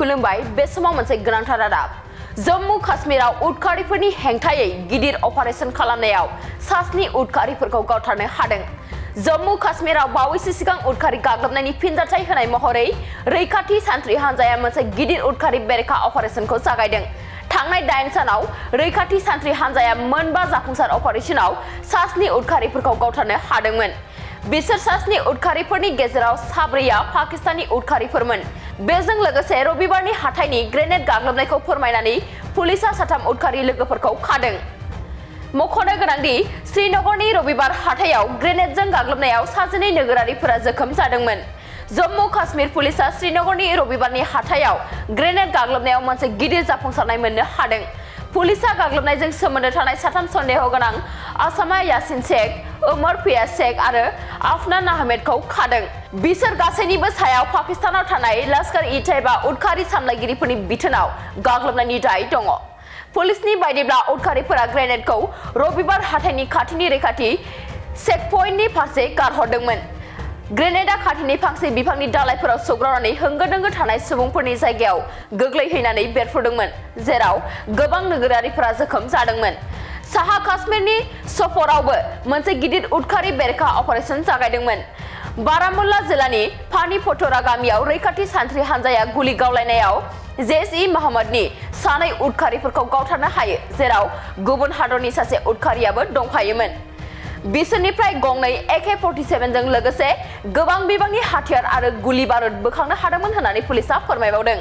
खुलुमबाय बे समाव मोनसे गोनांथार रादाब जम्मू काश्मीराव उदखारिफोरनि हेंथायै गिदिर अपारेशन खालामनायाव सास्नि उदखारिफोरखौ गावथारनो हादों। जम्मू काश्मीराव बावैसो सिगां उदखारि गाग्लोबनायनि फिनजाथाय होनाय महरै रैखाथि सान्थ्रि हान्जाया मोनसे गिदिर उदखारि बेरेखा अपारेशनखौ जागायदों। थांनाय 8 सानाव रैखाथि सान्थ्रि हान्जाया मोनबा जाफुंसार अपारेशनाव सास्नि उदखारिफोरखौ गावथारनो हादोंमोन। बिसोर सास्नि उदखारिफोरनि गेजेराव साब्रैया पाकिस्तानी उदखारिफोरमोन। बेजों लोगोसे रबिबारनि हाथाइनि ग्रेनेड गाग्लोबनायखौ फोरमायनानै पुलिसा साथाम उदखारि लोगोफोरखौ खादों। मख'नो गोनांदि श्रीनगरनि रबिबार हाथायाव ग्रेनेडजों गाग्लोबनायाव साजिनै नोगोरारिफोरा जोखोम जादोंमोन। जम्मू काश्मीर पुलिसा श्रीनगरनि रबिबारनि हाथायाव ग्रेनेड गाग्लोबनायाव मोनसे गिदिर जाफुंसारनाय मोननो हादों। पुलिसा गाग्लोबनायजों सोमोन्दो थानाय साथाम सन्देह गोनां आसामा यासिन शेख, उमर फियाज शेख आरो आफनान आहमेदखौ खादों। बिसोर गासैनिबो सायाव पाकिस्तानाव थानाय लश्कर-इ-तैयबा उदखारि सामलायगिरिफोरनि बिथोनाव गाग्लोबनायनि दाय दङ। पुलिसनि बायदिब्ला उदखारिफोरा ग्रेनेडखौ रबिबार हाथाइनि खाथिनि रैखाथि चेकपइन्टनि फारसे गारहरदोंमोन। ग्रेनेडआ खाथिनि फांसे बिफांनि दालाइफोराव सौग्रावनानै होंगो-दोंगो थानाय सुबुंफोरनि जायगायाव गोग्लैहैनानै बेरफ्रुदोंमोन, जेराव गोबां नोगोरारिफोरा जोखोम जादोंमोन। साहा काश्मीरनि सफरावबो मोनसे गिदिर उदखारि बेरेखा अपारेशन जागायदोंमोन। बारामुल्ला जिल्लानि पानीपथरा गामियाव रैखाथि सान्थ्रि हान्जाया गुलि गावलायनायाव जैश-इ-मोहम्मदनि सानै उदखारिफोरखौ गावथारनो हायो, जेराव गुबुन हादरनि सासे उदखारियाबो दंफायोमोन। बिसोरनिफ्राय गंनै AK-47 जों लोगोसे गोबां बिबांनि हाथियार आरो गुलि बारुद बोखांनो हादोंमोन होननानै पुलिसा फोरमायबावदों।